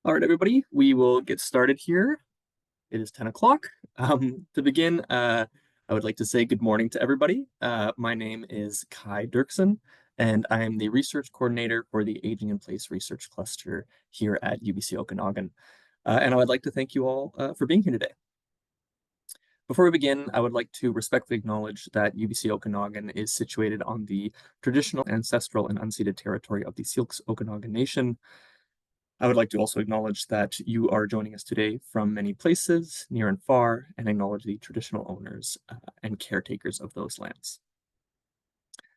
All right, everybody, we will get started here. It is 10 o'clock. To begin, I would like to say good morning to everybody. My name is Kai Dirksen, and I am the research coordinator for the Aging in Place Research Cluster here at UBC Okanagan. And I would like to thank you all for being here today. Before we begin, I would like to respectfully acknowledge that UBC Okanagan is situated on the traditional, ancestral, and unceded territory of the Syilx Okanagan Nation. I would like to also acknowledge that you are joining us today from many places, near and far, and acknowledge the traditional owners and caretakers of those lands.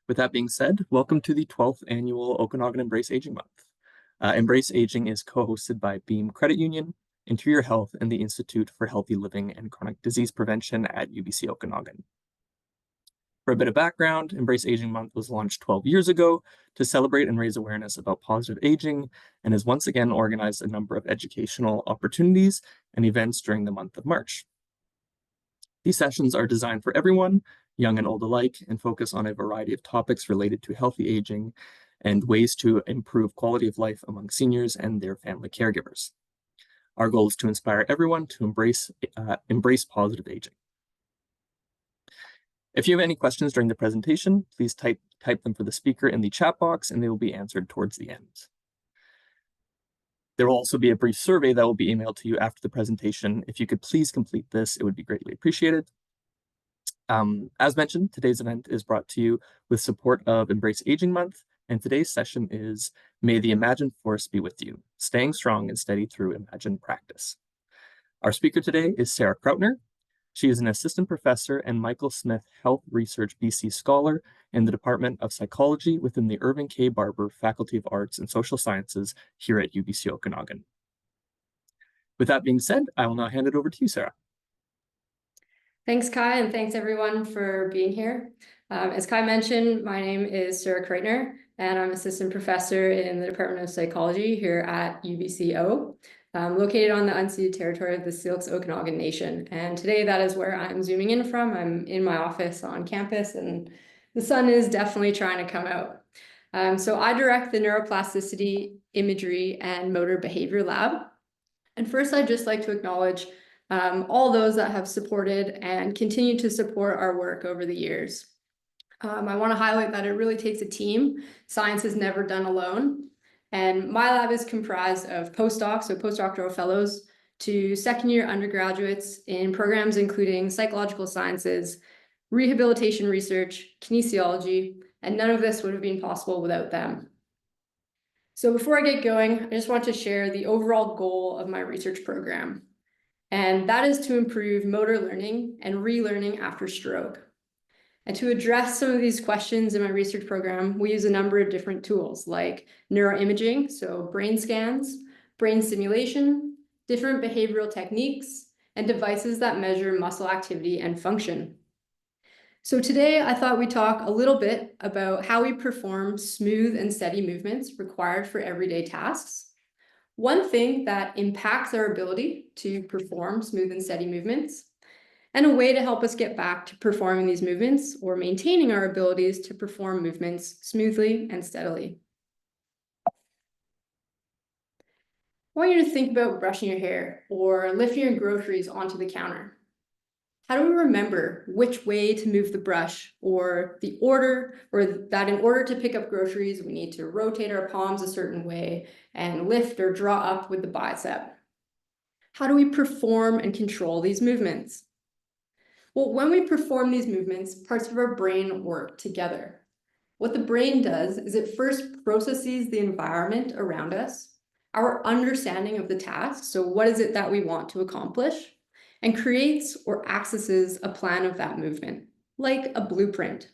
With that being said, welcome to the 12th annual Okanagan Embrace Aging Month. Embrace Aging is co-hosted by Beem Credit Union, Interior Health, and the Institute for Healthy Living and Chronic Disease Prevention at UBC Okanagan. For a bit of background, Embrace Aging Month was launched 12 years ago to celebrate and raise awareness about positive aging, and has once again organized a number of educational opportunities and events during the month of March. These sessions are designed for everyone, young and old alike, and focus on a variety of topics related to healthy aging and ways to improve quality of life among seniors and their family caregivers. Our goal is to inspire everyone to embrace positive aging. If you have any questions during the presentation, please type them for the speaker in the chat box, and they will be answered towards the end. There will also be a brief survey that will be emailed to you after the presentation. If you could please complete this, it would be greatly appreciated. As mentioned, today's event is brought to you with support of Embrace Aging Month, and today's session is May the Imagine Force Be With You, Staying Strong and Steady Through Imagine Practice. Our speaker today is Sarah Kraeutner. She is an assistant professor and Michael Smith Health Research BC Scholar in the Department of Psychology within the Irving K. Barber Faculty of Arts and Social Sciences here at UBC Okanagan. With that being said, I will now hand it over to you, Sarah. Thanks, Kai, and thanks everyone for being here. As Kai mentioned, my name is Sarah Kraeutner, and I'm assistant professor in the Department of Psychology here at UBCO. Located on the unceded territory of the Syilx Okanagan Nation. And today that is where I'm zooming in from. I'm in my office on campus, and the sun is definitely trying to come out. So I direct the Neuroplasticity, Imagery, and Motor Behavior Lab. And first, I'd just like to acknowledge all those that have supported and continue to support our work over the years. I want to highlight that it really takes a team. Science is never done alone. And my lab is comprised of postdocs, so postdoctoral fellows, to second-year undergraduates in programs including psychological sciences, rehabilitation research, kinesiology, and none of this would have been possible without them. So before I get going, I just want to share the overall goal of my research program, and that is to improve motor learning and relearning after stroke. And to address some of these questions in my research program, we use a number of different tools like neuroimaging, so brain scans, brain stimulation, different behavioral techniques, and devices that measure muscle activity and function. So today I thought we'd talk a little bit about how we perform smooth and steady movements required for everyday tasks. One thing that impacts our ability to perform smooth and steady movements, and a way to help us get back to performing these movements or maintaining our abilities to perform movements smoothly and steadily. I want you to think about brushing your hair or lifting your groceries onto the counter. How do we remember which way to move the brush, or the order, or that in order to pick up groceries, we need to rotate our palms a certain way and lift or draw up with the bicep? How do we perform and control these movements? Well, when we perform these movements, parts of our brain work together. What the brain does is it first processes the environment around us, our understanding of the task, so what is it that we want to accomplish, and creates or accesses a plan of that movement, like a blueprint.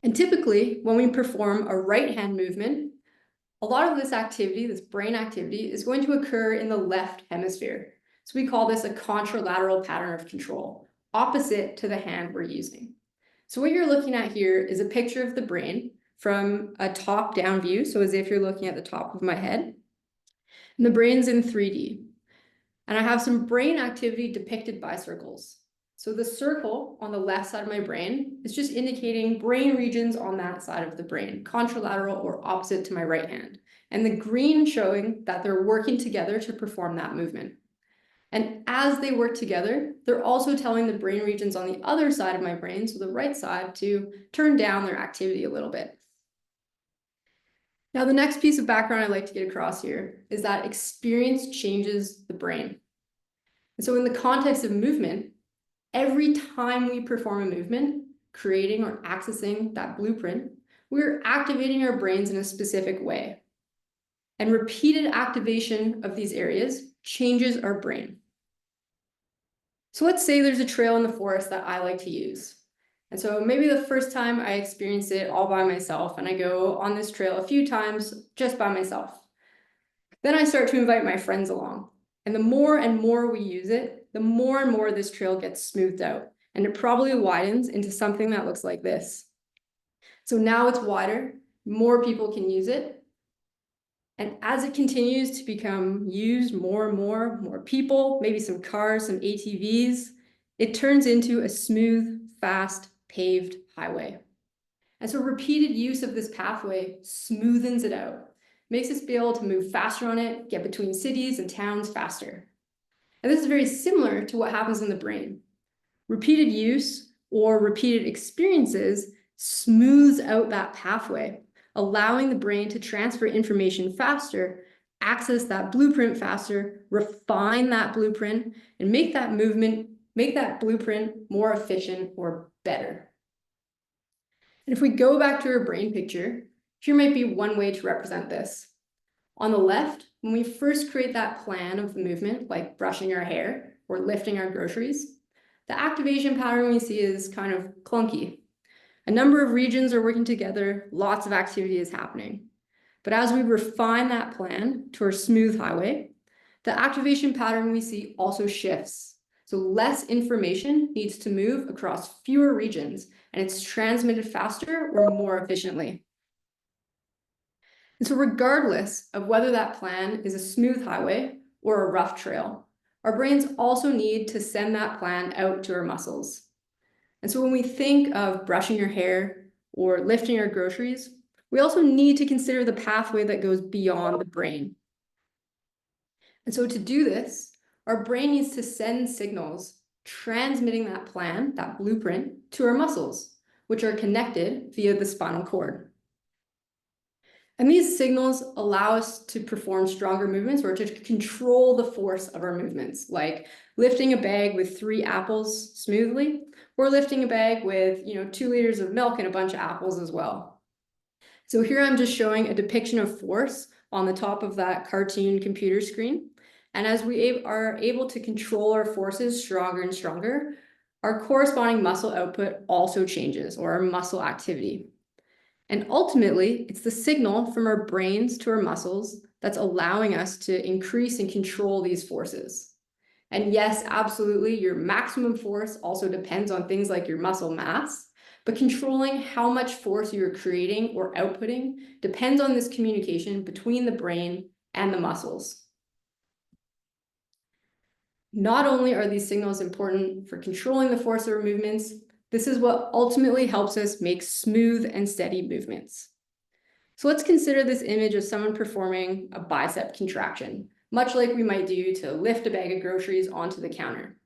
And typically, when we perform a right-hand movement, a lot of this activity, this brain activity, is going to occur in the left hemisphere. So we call this a contralateral pattern of control, opposite to the hand we're using. So what you're looking at here is a picture of the brain from a top-down view, so as if you're looking at the top of my head. And the brain's in 3D. And I have some brain activity depicted by circles. So the circle on the left side of my brain is just indicating brain regions on that side of the brain, contralateral or opposite to my right hand. And the green showing that they're working together to perform that movement. And as they work together, they're also telling the brain regions on the other side of my brain, so the right side, to turn down their activity a little bit. Now, the next piece of background I'd like to get across here is that experience changes the brain. And so in the context of movement, every time we perform a movement, creating or accessing that blueprint, we're activating our brains in a specific way. And repeated activation of these areas changes our brain. So let's say there's a trail in the forest that I like to use. And so maybe the first time I experience it all by myself, and I go on this trail a few times just by myself. Then I start to invite my friends along. And the more and more we use it, the more and more this trail gets smoothed out. And it probably widens into something that looks like this. So now it's wider, more people can use it. And as it continues to become used more and more people, maybe some cars, some ATVs, it turns into a smooth, fast, paved highway. And so repeated use of this pathway smoothens it out, makes us be able to move faster on it, get between cities and towns faster. And this is very similar to what happens in the brain. Repeated use or repeated experiences smooths out that pathway, allowing the brain to transfer information faster, access that blueprint faster, refine that blueprint, and make that blueprint more efficient or better. And if we go back to our brain picture, here might be one way to represent this. On the left, when we first create that plan of the movement, like brushing our hair or lifting our groceries, the activation pattern we see is kind of clunky. A number of regions are working together, lots of activity is happening. But as we refine that plan to our smooth highway, the activation pattern we see also shifts. So less information needs to move across fewer regions, and it's transmitted faster or more efficiently. And so regardless of whether that plan is a smooth highway or a rough trail, our brains also need to send that plan out to our muscles. And so when we think of brushing your hair or lifting our groceries, we also need to consider the pathway that goes beyond the brain. And so to do this, our brain needs to send signals transmitting that plan, that blueprint, to our muscles, which are connected via the spinal cord. And these signals allow us to perform stronger movements or to control the force of our movements, like lifting a bag with 3 apples smoothly, or lifting a bag with 2 liters of milk and a bunch of apples as well. So here I'm just showing a depiction of force on the top of that cartoon computer screen. And as we are able to control our forces stronger and stronger, our corresponding muscle output also changes, or our muscle activity. And ultimately, it's the signal from our brains to our muscles that's allowing us to increase and control these forces. And yes, absolutely, your maximum force also depends on things like your muscle mass, but controlling how much force you're creating or outputting depends on this communication between the brain and the muscles. Not only are these signals important for controlling the force of our movements, this is what ultimately helps us make smooth and steady movements. So let's consider this image of someone performing a bicep contraction, much like we might do to lift a bag of groceries onto the counter.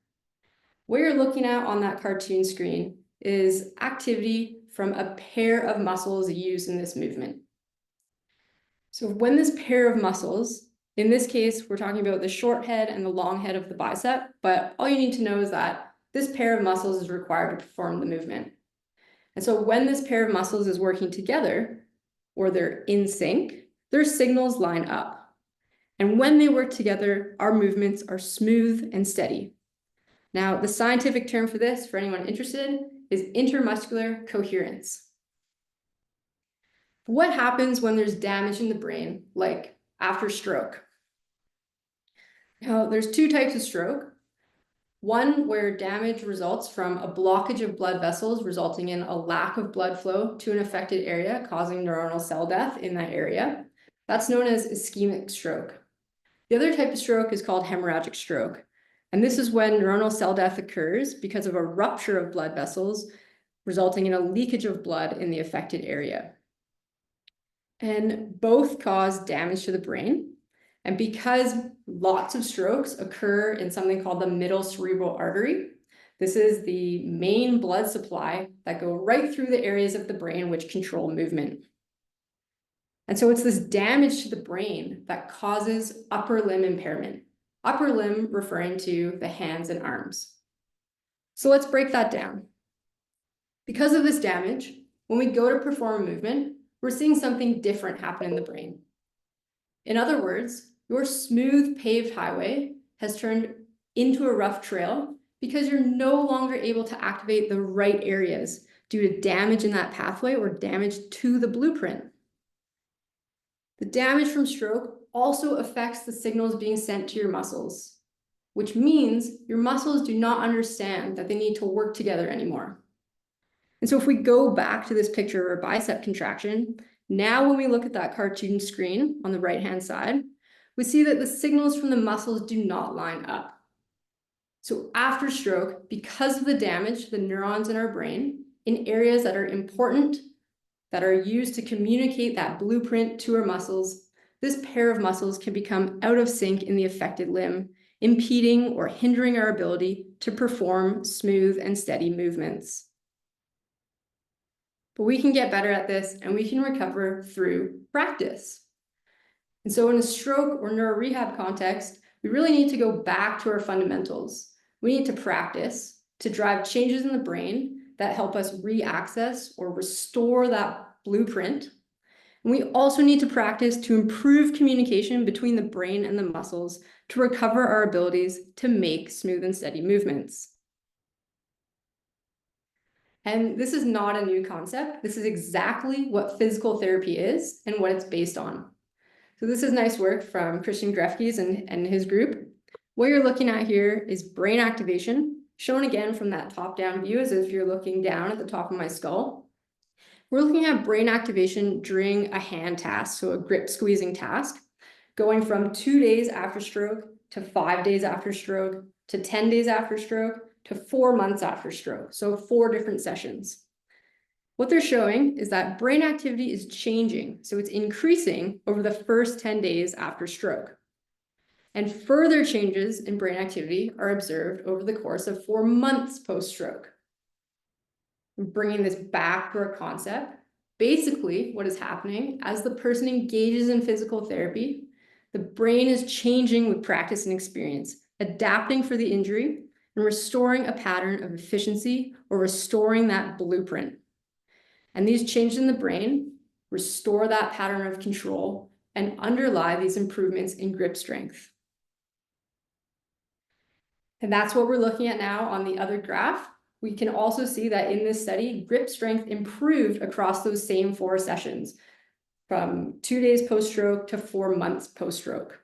What you're looking at on that cartoon screen is activity from a pair of muscles used in this movement. So when this pair of muscles, in this case, we're talking about the short head and the long head of the bicep, but all you need to know is that this pair of muscles is required to perform the movement. And so when this pair of muscles is working together, or they're in sync, their signals line up. And when they work together, our movements are smooth and steady. Now, the scientific term for this, for anyone interested, is intermuscular coherence. What happens when there's damage in the brain, like after stroke? Now, there's 2 types of stroke. One where damage results from a blockage of blood vessels, resulting in a lack of blood flow to an affected area, causing neuronal cell death in that area. That's known as ischemic stroke. The other type of stroke is called hemorrhagic stroke. And this is when neuronal cell death occurs because of a rupture of blood vessels, resulting in a leakage of blood in the affected area. And both cause damage to the brain. And because lots of strokes occur in something called the middle cerebral artery, this is the main blood supply that go right through the areas of the brain which control movement. And so it's this damage to the brain that causes upper limb impairment. Upper limb referring to the hands and arms. So let's break that down. Because of this damage, when we go to perform a movement, we're seeing something different happen in the brain. In other words, your smooth paved highway has turned into a rough trail because you're no longer able to activate the right areas due to damage in that pathway or damage to the blueprint. The damage from stroke also affects the signals being sent to your muscles, which means your muscles do not understand that they need to work together anymore. And so if we go back to this picture of our bicep contraction, now when we look at that cartoon screen on the right-hand side, we see that the signals from the muscles do not line up. So after stroke, because of the damage to the neurons in our brain, in areas that are important, that are used to communicate that blueprint to our muscles, this pair of muscles can become out of sync in the affected limb, impeding or hindering our ability to perform smooth and steady movements. But we can get better at this and we can recover through practice. And so in a stroke or neuro rehab context, we really need to go back to our fundamentals. We need to practice to drive changes in the brain that help us re-access or restore that blueprint. And we also need to practice to improve communication between the brain and the muscles to recover our abilities to make smooth and steady movements. And this is not a new concept. This is exactly what physical therapy is and what it's based on. So this is nice work from Christian Grefkes and his group. What you're looking at here is brain activation, shown again from that top-down view as if you're looking down at the top of my skull. We're looking at brain activation during a hand task, so a grip squeezing task, going from 2 days after stroke to 5 days after stroke to 10 days after stroke to 4 months after stroke, so 4 different sessions. What they're showing is that brain activity is changing, so it's increasing over the first 10 days after stroke. And further changes in brain activity are observed over the course of 4 months post-stroke. Bringing this back to our concept, basically what is happening as the person engages in physical therapy, the brain is changing with practice and experience, adapting for the injury and restoring a pattern of efficiency or restoring that blueprint. And these changes in the brain restore that pattern of control and underlie these improvements in grip strength. And that's what we're looking at now on the other graph. We can also see that in this study, grip strength improved across those same 4 sessions, from 2 days post-stroke to 4 months post-stroke.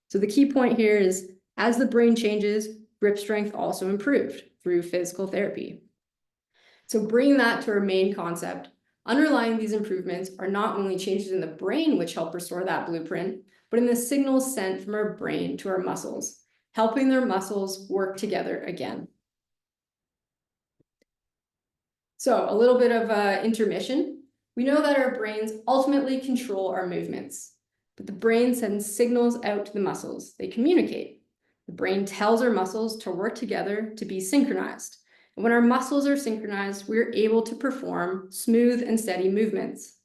So the key point here is, as the brain changes, grip strength also improved through physical therapy. So bringing that to our main concept, underlying these improvements are not only changes in the brain which help restore that blueprint, but in the signals sent from our brain to our muscles, helping their muscles work together again. So a little bit of intermission. We know that our brains ultimately control our movements, but the brain sends signals out to the muscles. They communicate. The brain tells our muscles to work together to be synchronized. And when our muscles are synchronized, we're able to perform smooth and steady movements.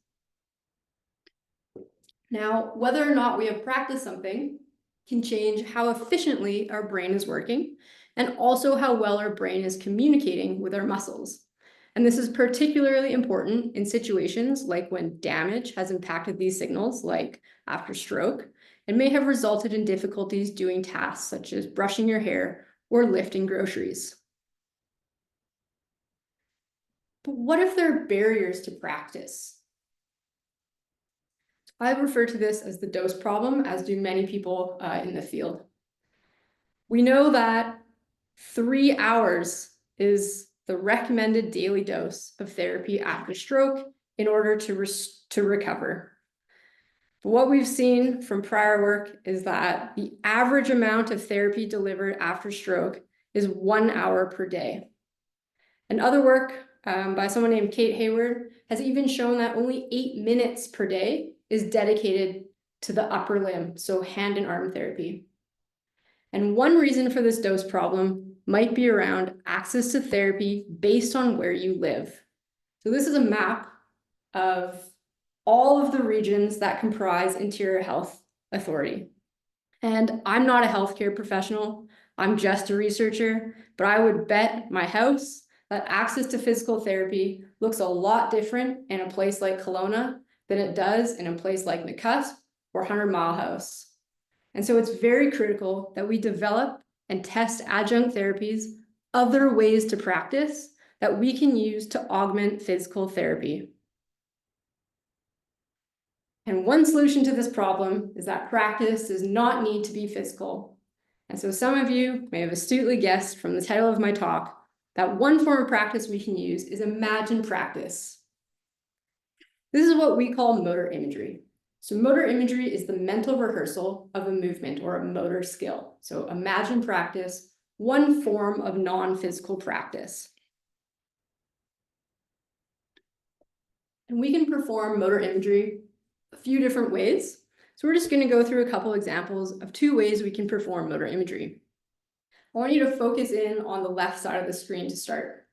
Now, whether or not we have practiced something can change how efficiently our brain is working and also how well our brain is communicating with our muscles. And this is particularly important in situations like when damage has impacted these signals, like after stroke, and may have resulted in difficulties doing tasks such as brushing your hair or lifting groceries. But what if there are barriers to practice? I refer to this as the dose problem, as do many people in the field. We know that 3 hours is the recommended daily dose of therapy after stroke in order to recover. But what we've seen from prior work is that the average amount of therapy delivered after stroke is 1 hour per day. And other work by someone named Kate Hayward has even shown that only 8 minutes per day is dedicated to the upper limb, so hand and arm therapy. And one reason for this dose problem might be around access to therapy based on where you live. So this is a map of all of the regions that comprise Interior Health Authority. And I'm not a healthcare professional, I'm just a researcher, but I would bet my house that access to physical therapy looks a lot different in a place like Kelowna than it does in a place like McCusp or 100 Mile House. And so it's very critical that we develop and test adjunct therapies, other ways to practice that we can use to augment physical therapy. And one solution to this problem is that practice does not need to be physical. And so some of you may have astutely guessed from the title of my talk that one form of practice we can use is imagined practice. This is what we call motor imagery. So motor imagery is the mental rehearsal of a movement or a motor skill. So imagine practice, one form of non-physical practice. And we can perform motor imagery a few different ways. So we're just going to go through a couple examples of 2 ways we can perform motor imagery. I want you to focus in on the left side of the screen to start.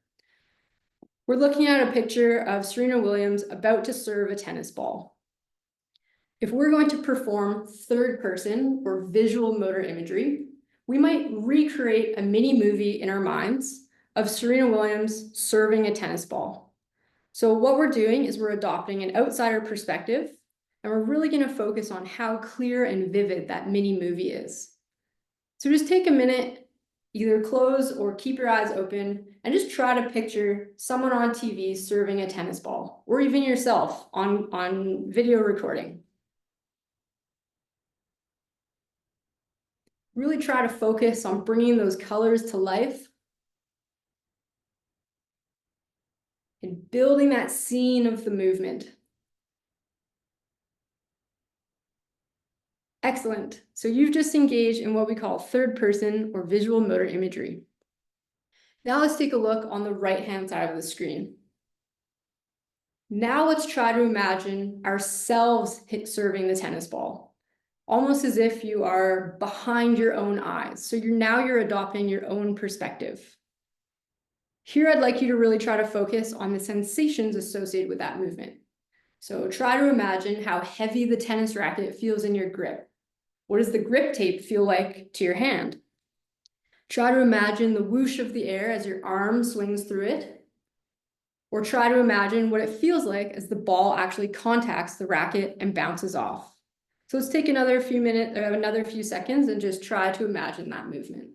We're looking at a picture of Serena Williams about to serve a tennis ball. If we're going to perform third person or visual motor imagery, we might recreate a mini movie in our minds of Serena Williams serving a tennis ball. So what we're doing is we're adopting an outsider perspective, and we're really going to focus on how clear and vivid that mini movie is. So just take a minute, either close or keep your eyes open, and just try to picture someone on TV serving a tennis ball, or even yourself on video recording. Really try to focus on bringing those colors to life and building that scene of the movement. Excellent. So you've just engaged in what we call third person or visual motor imagery. Now let's take a look on the right-hand side of the screen. Now let's try to imagine ourselves serving the tennis ball, almost as if you are behind your own eyes. So you're adopting your own perspective. Here, I'd like you to really try to focus on the sensations associated with that movement. So try to imagine how heavy the tennis racket feels in your grip. What does the grip tape feel like to your hand? Try to imagine the whoosh of the air as your arm swings through it. Or try to imagine what it feels like as the ball actually contacts the racket and bounces off. So let's take another few seconds and just try to imagine that movement.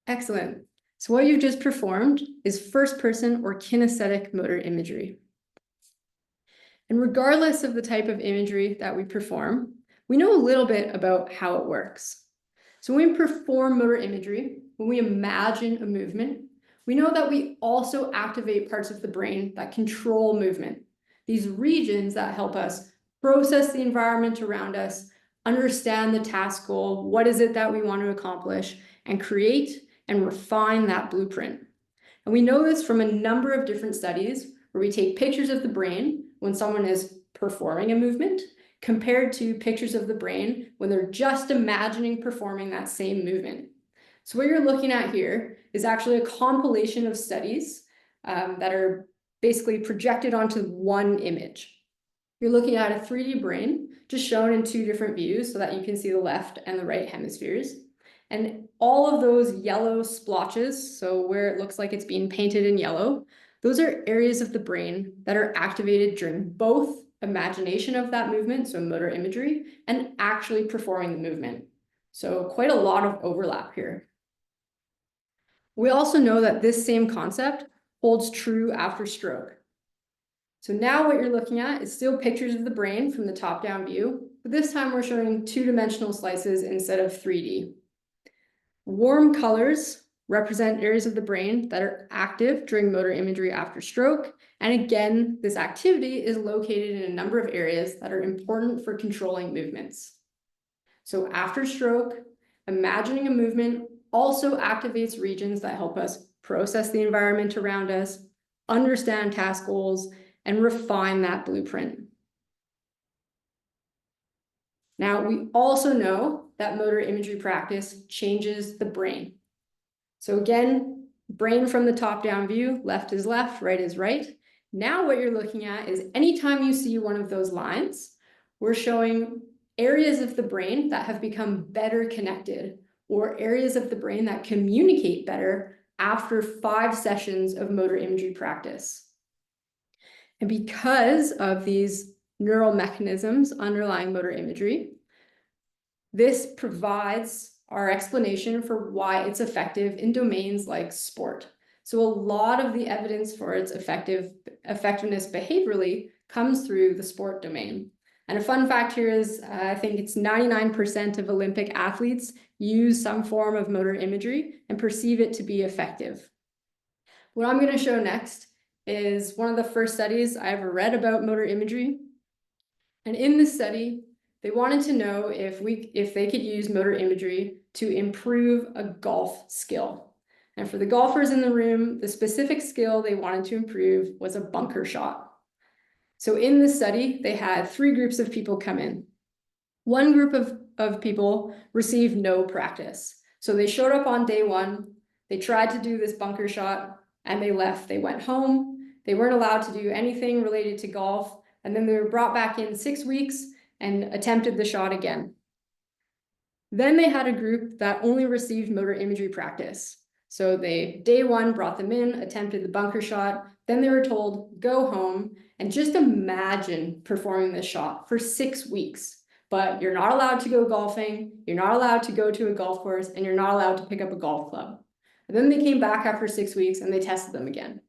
Excellent. So what you've just performed is first person or kinesthetic motor imagery. And regardless of the type of imagery that we perform, we know a little bit about how it works. So when we perform motor imagery, when we imagine a movement, we know that we also activate parts of the brain that control movement. These regions that help us process the environment around us, understand the task goal, what is it that we want to accomplish, and create and refine that blueprint. And we know this from a number of different studies where we take pictures of the brain when someone is performing a movement compared to pictures of the brain when they're just imagining performing that same movement. So what you're looking at here is actually a compilation of studies that are basically projected onto one image. You're looking at a 3D brain just shown in 2 different views so that you can see the left and the right hemispheres. And all of those yellow splotches, so where it looks like it's being painted in yellow, those are areas of the brain that are activated during both imagination of that movement, so motor imagery, and actually performing the movement. So quite a lot of overlap here. We also know that this same concept holds true after stroke. So now what you're looking at is still pictures of the brain from the top-down view, but this time we're showing 2-dimensional slices instead of 3D. Warm colors represent areas of the brain that are active during motor imagery after stroke. And again, this activity is located in a number of areas that are important for controlling movements. So after stroke, imagining a movement also activates regions that help us process the environment around us, understand task goals, and refine that blueprint. Now, we also know that motor imagery practice changes the brain. So again, brain from the top-down view, left is left, right is right. Now what you're looking at is anytime you see one of those lines, we're showing areas of the brain that have become better connected, or areas of the brain that communicate better after 5 sessions of motor imagery practice. And because of these neural mechanisms underlying motor imagery, this provides our explanation for why it's effective in domains like sport. So a lot of the evidence for its effectiveness behaviorally comes through the sport domain. And a fun fact here is, I think it's 99% of Olympic athletes use some form of motor imagery and perceive it to be effective. What I'm going to show next is one of the first studies I ever read about motor imagery. And in this study, they wanted to know if they could use motor imagery to improve a golf skill. And for the golfers in the room, the specific skill they wanted to improve was a bunker shot. So in this study, they had 3 groups of people come in. One group of people received no practice. So they showed up on day 1, they tried to do this bunker shot, and they left. They went home. They weren't allowed to do anything related to golf. And then they were brought back in 6 weeks and attempted the shot again. Then they had a group that only received motor imagery practice. So they, day 1, brought them in, attempted the bunker shot. Then they were told, go home and just imagine performing this shot for 6 weeks. But you're not allowed to go golfing, you're not allowed to go to a golf course, and you're not allowed to pick up a golf club. And then they came back after 6 weeks and they tested them again.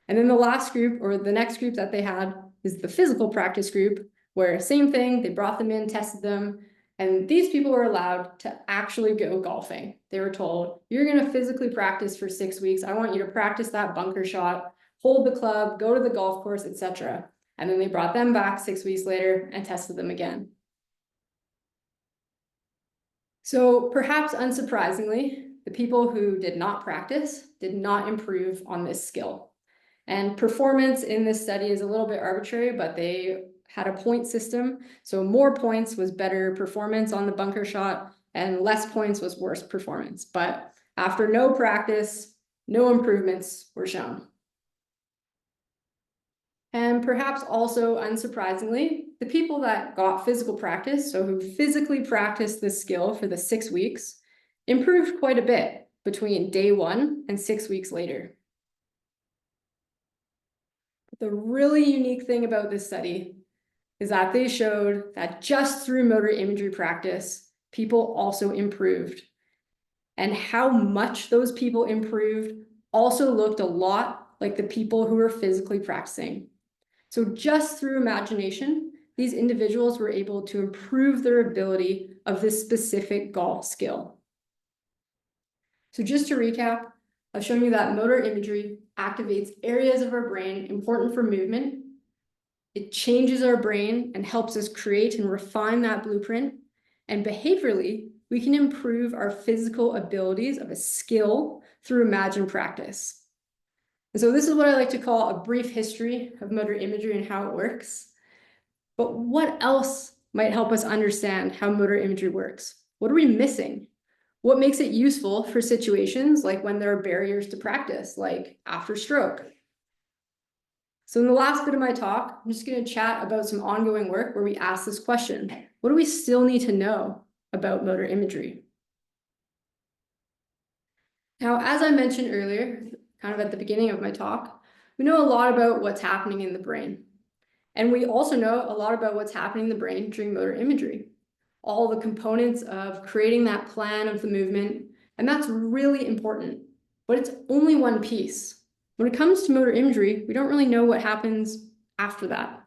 And then the last group, or the next group that they had, is the physical practice group, where same thing, they brought them in, tested them, and these people were allowed to actually go golfing. They were told, you're going to physically practice for 6 weeks. I want you to practice that bunker shot, hold the club, go to the golf course, etc. And then they brought them back 6 weeks later and tested them again. So perhaps unsurprisingly, the people who did not practice did not improve on this skill. And performance in this study is a little bit arbitrary, but they had a point system. So more points was better performance on the bunker shot, and less points was worse performance. But after no practice, no improvements were shown. And perhaps also unsurprisingly, the people that got physical practice, so who physically practiced this skill for the 6 weeks, improved quite a bit between day 1 and 6 weeks later. The really unique thing about this study is that they showed that just through motor imagery practice, people also improved. And how much those people improved also looked a lot like the people who were physically practicing. So just through imagination, these individuals were able to improve their ability of this specific golf skill. So just to recap, I've shown you that motor imagery activates areas of our brain important for movement. It changes our brain and helps us create and refine that blueprint. And behaviorally, we can improve our physical abilities of a skill through imagined practice. And so this is what I like to call a brief history of motor imagery and how it works. But what else might help us understand how motor imagery works? What are we missing? What makes it useful for situations like when there are barriers to practice, like after stroke? So in the last bit of my talk, I'm just going to chat about some ongoing work where we ask this question: what do we still need to know about motor imagery? Now, as I mentioned earlier, kind of at the beginning of my talk, we know a lot about what's happening in the brain. And we also know a lot about what's happening in the brain during motor imagery. All the components of creating that plan of the movement, and that's really important, but it's only one piece. When it comes to motor imagery, we don't really know what happens after that.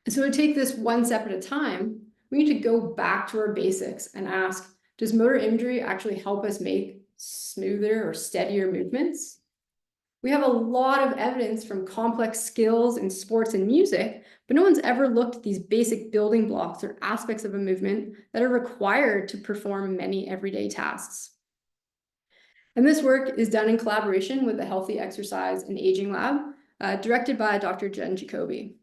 And so to take this one step at a time, we need to go back to our basics and ask, does motor imagery actually help us make smoother or steadier movements. We have a lot of evidence from complex skills in sports and music, but no one's ever looked at these basic building blocks or aspects of a movement that are required to perform many everyday tasks. And this work is done in collaboration with the Healthy Exercise and Aging Lab, directed by Dr. Jen Jacoby.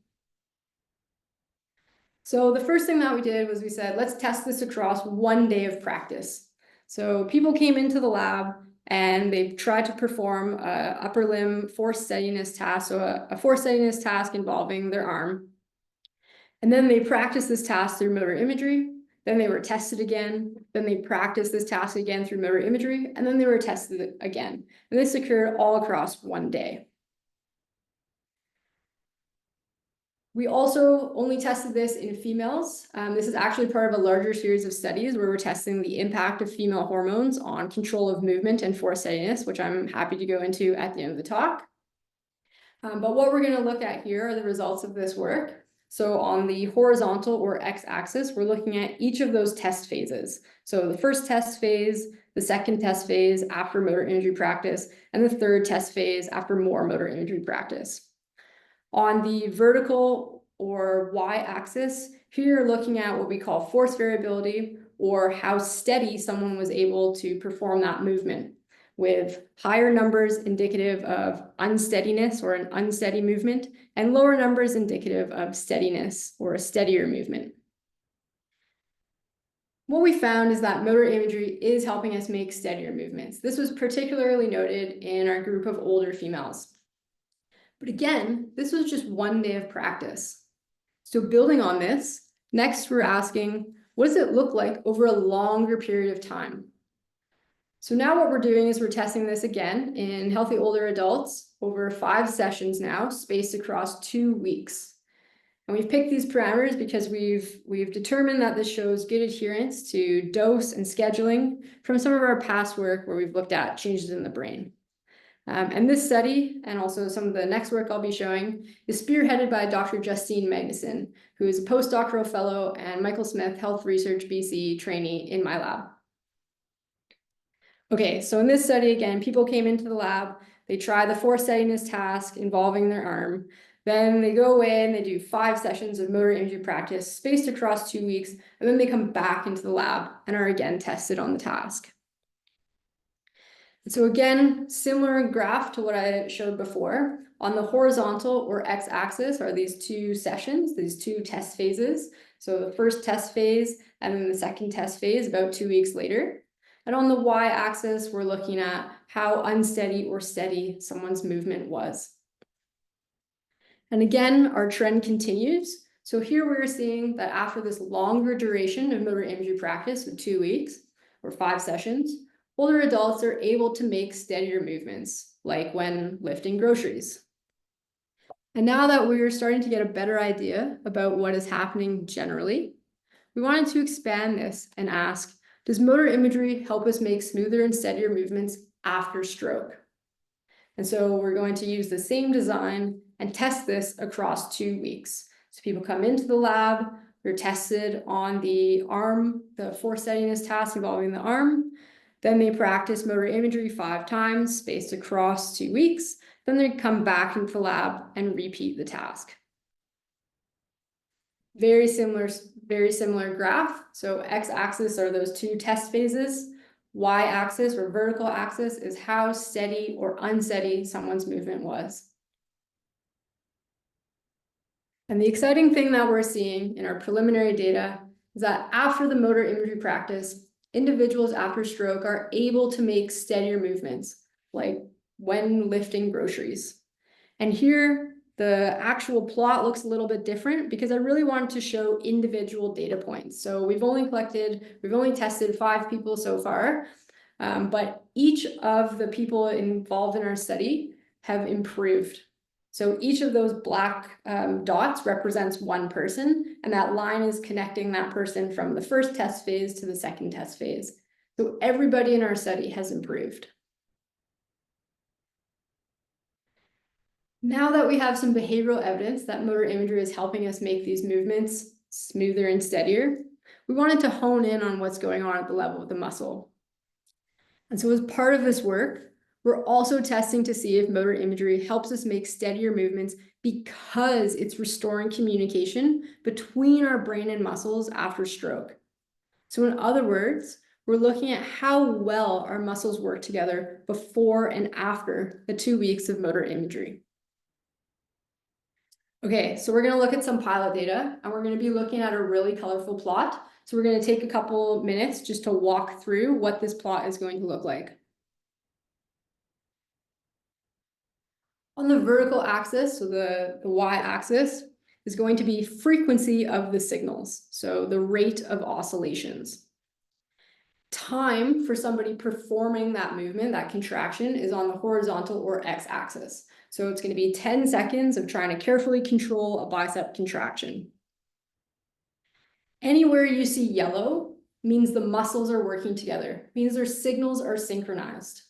So the first thing that we did was we said, let's test this across 1 day of practice. So people came into the lab and they tried to perform a upper limb force steadiness task, so a force steadiness task involving their arm. And then they practiced this task through motor imagery. Then they were tested again. Then they practiced this task again through motor imagery, and then they were tested again. And this occurred all across 1 day. We also only tested this in females. This is actually part of a larger series of studies where we're testing the impact of female hormones on control of movement and force steadiness, which I'm happy to go into at the end of the talk. But what we're going to look at here are the results of this work. So on the horizontal or x-axis, we're looking at each of those test phases. So the first test phase, the second test phase after motor imagery practice, and the third test phase after more motor imagery practice. On the vertical or y-axis, here you're looking at what we call force variability, or how steady someone was able to perform that movement, with higher numbers indicative of unsteadiness or an unsteady movement, and lower numbers indicative of steadiness or a steadier movement. What we found is that motor imagery is helping us make steadier movements. This was particularly noted in our group of older females. But again, this was just 1 day of practice. So building on this, next we're asking, what does it look like over a longer period of time? So now what we're doing is we're testing this again in healthy older adults over 5 sessions now, spaced across 2 weeks. And we've picked these parameters because we've determined that this shows good adherence to dose and scheduling from some of our past work where we've looked at changes in the brain. And this study, and also some of the next work I'll be showing, is spearheaded by Dr. Justine Magnuson, who is a postdoctoral fellow and Michael Smith Health Research BC trainee in my lab. Okay, so in this study, again, people came into the lab, they try the force steadiness task involving their arm, then they go away and they do 5 sessions of motor imagery practice spaced across 2 weeks, and then they come back into the lab and are again tested on the task. So again, similar graph to what I showed before. On the horizontal or x-axis are these 2 sessions, these 2 test phases. So the first test phase and then the second test phase about 2 weeks later. And on the y-axis, we're looking at how unsteady or steady someone's movement was. And again, our trend continues. So here we're seeing that after this longer duration of motor imagery practice of 2 weeks or 5 sessions, older adults are able to make steadier movements, like when lifting groceries. And now that we're starting to get a better idea about what is happening generally, we wanted to expand this and ask, does motor imagery help us make smoother and steadier movements after stroke? And so we're going to use the same design and test this across 2 weeks. So people come into the lab, they're tested on the arm, the force steadiness task involving the arm. Then they practice motor imagery 5 times spaced across 2 weeks. Then they come back into the lab and repeat the task. Very similar graph. So x-axis are those 2 test phases. Y-axis or vertical axis is how steady or unsteady someone's movement was. And the exciting thing that we're seeing in our preliminary data is that after the motor imagery practice, individuals after stroke are able to make steadier movements, like when lifting groceries. And here, the actual plot looks a little bit different because I really wanted to show individual data points. So we've only tested 5 people so far, but each of the people involved in our study have improved. So each of those black dots represents 1 person, and that line is connecting that person from the first test phase to the second test phase. So everybody in our study has improved. Now that we have some behavioral evidence that motor imagery is helping us make these movements smoother and steadier, we wanted to hone in on what's going on at the level of the muscle. And so as part of this work, we're also testing to see if motor imagery helps us make steadier movements because it's restoring communication between our brain and muscles after stroke. So in other words, we're looking at how well our muscles work together before and after the 2 weeks of motor imagery. Okay, so we're going to look at some pilot data, and we're going to be looking at a really colorful plot. So we're going to take a couple minutes just to walk through what this plot is going to look like. On the vertical axis, so the y-axis, is going to be frequency of the signals, so the rate of oscillations. Time for somebody performing that movement, that contraction, is on the horizontal or x-axis. So it's going to be 10 seconds of trying to carefully control a bicep contraction. Anywhere you see yellow means the muscles are working together, means their signals are synchronized.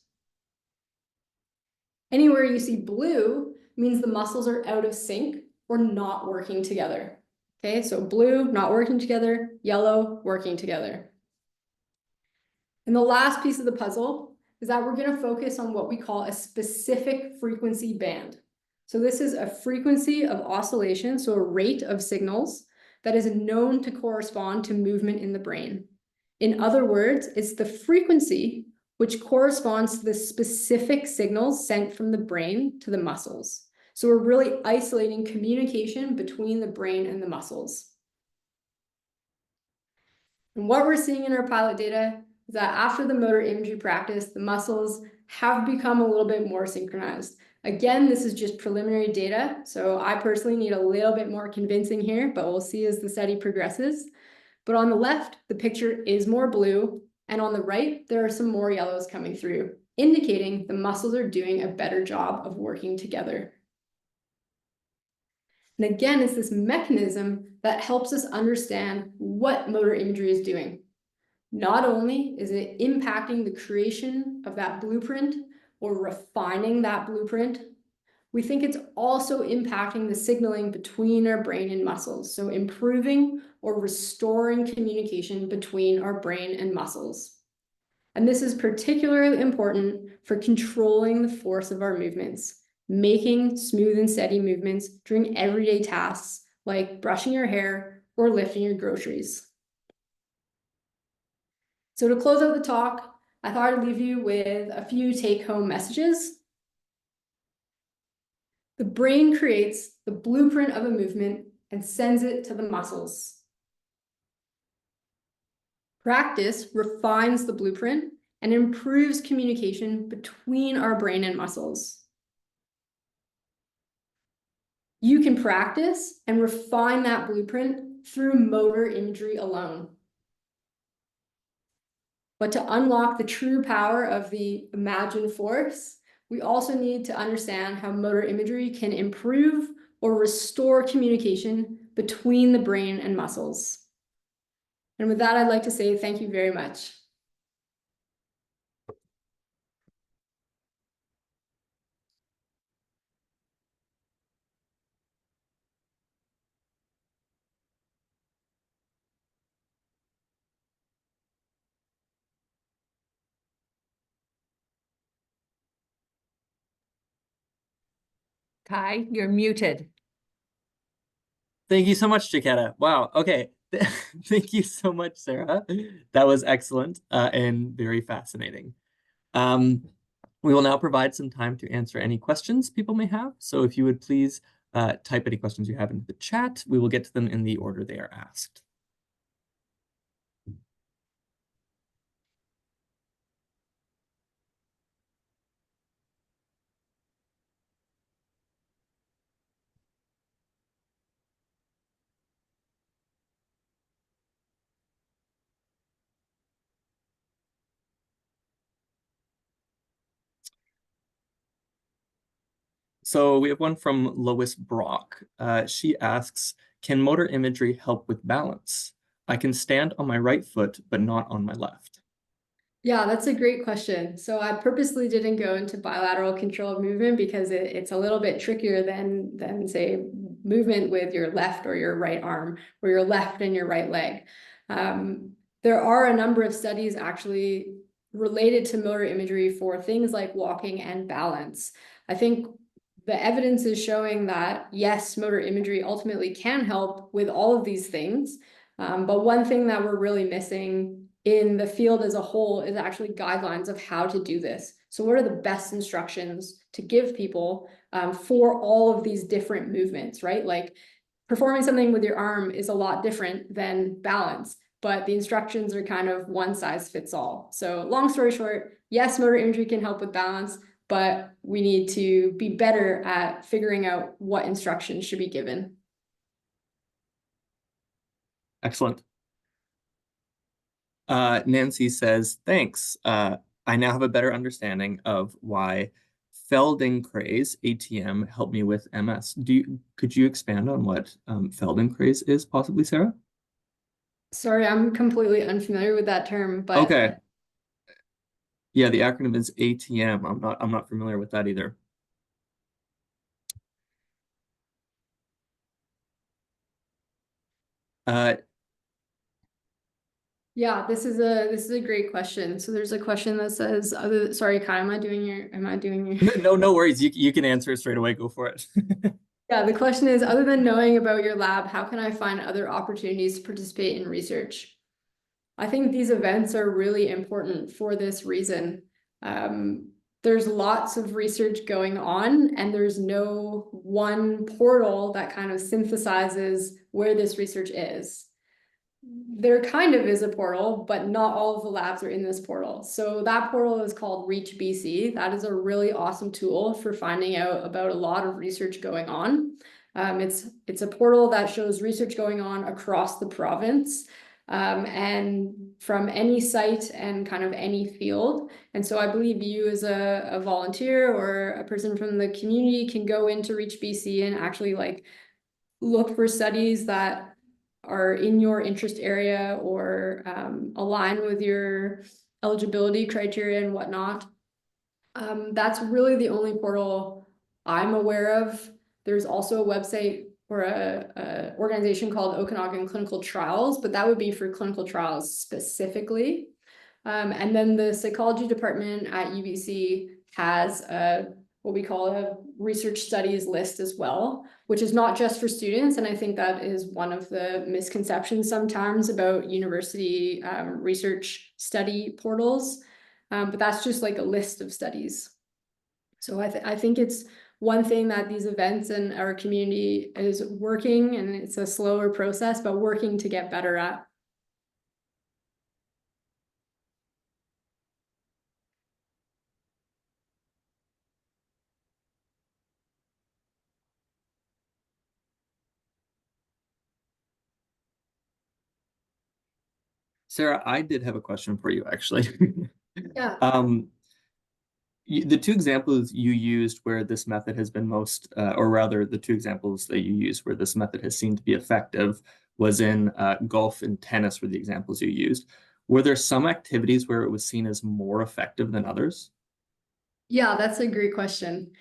Anywhere you see blue means the muscles are out of sync or not working together. Okay, so blue, not working together, yellow, working together. And the last piece of the puzzle is that we're going to focus on what we call a specific frequency band. So this is a frequency of oscillation, so a rate of signals that is known to correspond to movement in the brain. In other words, it's the frequency which corresponds to the specific signals sent from the brain to the muscles. So we're really isolating communication between the brain and the muscles. And what we're seeing in our pilot data is that after the motor imagery practice, the muscles have become a little bit more synchronized. Again, this is just preliminary data, so I personally need a little bit more convincing here, but we'll see as the study progresses. But on the left, the picture is more blue, and on the right, there are some more yellows coming through, indicating the muscles are doing a better job of working together. And again, it's this mechanism that helps us understand what motor imagery is doing. Not only is it impacting the creation of that blueprint or refining that blueprint, we think it's also impacting the signaling between our brain and muscles, so improving or restoring communication between our brain and muscles. And this is particularly important for controlling the force of our movements, making smooth and steady movements during everyday tasks like brushing your hair or lifting your groceries. So to close out the talk, I thought I'd leave you with a few take-home messages. The brain creates the blueprint of a movement and sends it to the muscles. Practice refines the blueprint and improves communication between our brain and muscles. You can practice and refine that blueprint through motor imagery alone. But to unlock the true power of the imagined force, we also need to understand how motor imagery can improve or restore communication between the brain and muscles. And with that, I'd like to say thank you very much. Kai, you're muted. Thank you so much, Jaquetta. Wow. Okay. Thank you so much, Sarah. That was excellent and very fascinating. We will now provide some time to answer any questions people may have. So if you would please type any questions you have into the chat, we will get to them in the order they are asked. So we have one from Lois Brock. She asks, can motor imagery help with balance? I can stand on my right foot, but not on my left. Yeah, that's a great question. So I purposely didn't go into bilateral control of movement because it's a little bit trickier than say movement with your left or your right arm or your left and your right leg. There are a number of studies actually related to motor imagery for things like walking and balance. I think the evidence is showing that, yes, motor imagery ultimately can help with all of these things. But one thing that we're really missing in the field as a whole is actually guidelines of how to do this. So what are the best instructions to give people for all of these different movements, right? Like performing something with your arm is a lot different than balance, but the instructions are kind of one size fits all. So long story short, yes, motor imagery can help with balance, but we need to be better at figuring out what instructions should be given. Excellent. Nancy says, thanks. I now have a better understanding of why Feldenkrais ATM helped me with MS. Could you expand on what Feldenkrais is possibly, Sarah? Sorry, I'm completely unfamiliar with that term, but Okay. Yeah, the acronym is ATM. I'm not familiar with that either. Uh, yeah, this is a great question. So there's a question that says, sorry, Kai, am I doing your no worries. You can answer straight away. Go for it. Yeah, the question is, other than knowing about your lab, how can I find other opportunities to participate in research? I think these events are really important for this reason. Um, there's lots of research going on, and there's no one portal that kind of synthesizes where this research is. There kind of is a portal, but not all of the labs are in this portal. So that portal is called Reach BC. That is a really awesome tool for finding out about a lot of research going on. It's a portal that shows research going on across the province, and from any site and kind of any field. And so I believe you as a volunteer or a person from the community can go into Reach BC and actually like look for studies that are in your interest area or align with your eligibility criteria and whatnot. That's really the only portal I'm aware of. There's also a website or a organization called Okanagan Clinical Trials, but that would be for clinical trials specifically. And then the psychology department at UBC has what we call a research studies list as well, which is not just for students. And I think that is one of the misconceptions sometimes about university research study portals. But that's just like a list of studies. So I think it's one thing that these events and our community is working, and it's a slower process, but working to get better at. Sarah, I did have a question for you, actually. Yeah. Um, the two examples you used where this method has been most, or rather, the two examples that you used where this method has seemed to be effective was in golf and tennis were the examples you used. Were there some activities where it was seen as more effective than others? Yeah, that's a great question.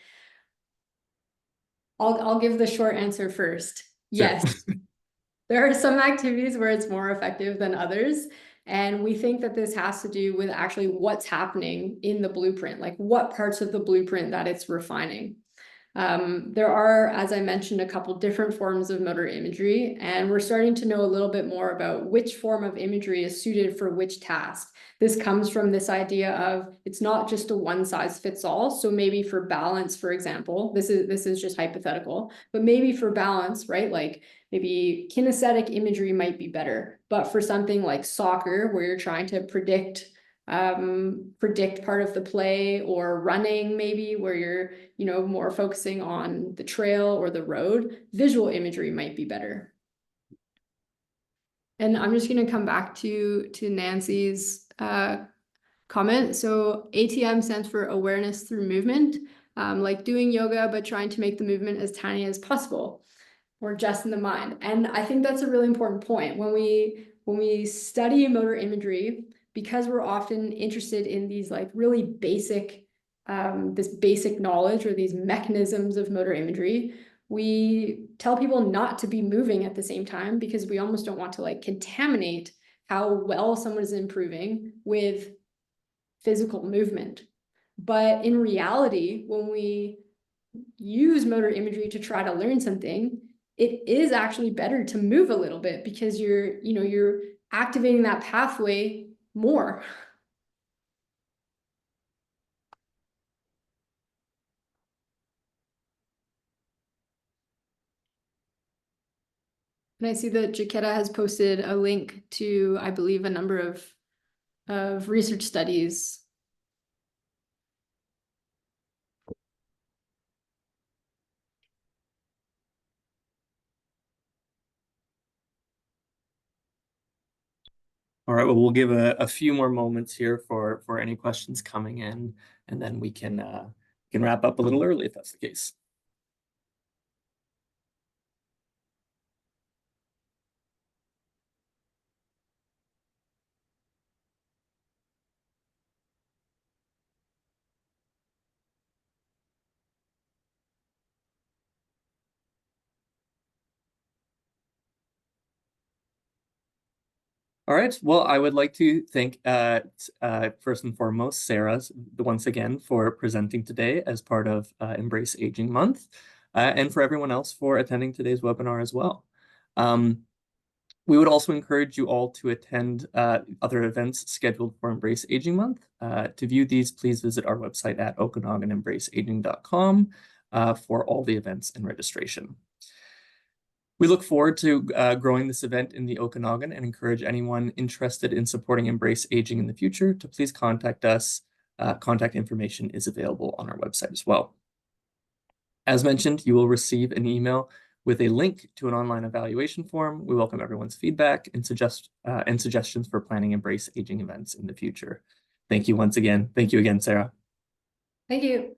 I'll give the short answer first. Sure. Yes, there are some activities where it's more effective than others. And we think that this has to do with actually what's happening in the blueprint, like what parts of the blueprint that it's refining. There are, as I mentioned, a couple different forms of motor imagery, and we're starting to know a little bit more about which form of imagery is suited for which task. This comes from this idea of it's not just a one size fits all. So maybe for balance, for example, this is just hypothetical, but maybe for balance, right? Like maybe kinesthetic imagery might be better, but for something like soccer, where you're trying to predict part of the play, or running maybe where you're more focusing on the trail or the road, visual imagery might be better. And I'm just going to come back to Nancy's comment. So ATM stands for awareness through movement, like doing yoga but trying to make the movement as tiny as possible, or just in the mind. And I think that's a really important point. When we study motor imagery, because we're often interested in these like really basic, this basic knowledge or these mechanisms of motor imagery, we tell people not to be moving at the same time because we almost don't want to like contaminate how well someone is improving with physical movement. But in reality, when we use motor imagery to try to learn something, it is actually better to move a little bit because you're activating that pathway more. And I see that Jaquetta has posted a link to, I believe, a number of research studies. All right, well, we'll give a few more moments here for any questions coming in, and then we can wrap up a little early if that's the case. All right. Well, I would like to thank first and foremost Sarah once again for presenting today as part of Embrace Aging Month, and for everyone else for attending today's webinar as well. We would also encourage you all to attend other events scheduled for Embrace Aging Month. To view these, please visit our website at okanaganembraceaging.com for all the events and registration. We look forward to growing this event in the Okanagan and encourage anyone interested in supporting Embrace Aging in the future to please contact us. Contact information is available on our website as well. As mentioned, you will receive an email with a link to an online evaluation form. We welcome everyone's feedback and suggestions for planning Embrace Aging events in the future. Thank you once again. Thank you again, Sarah. Thank you.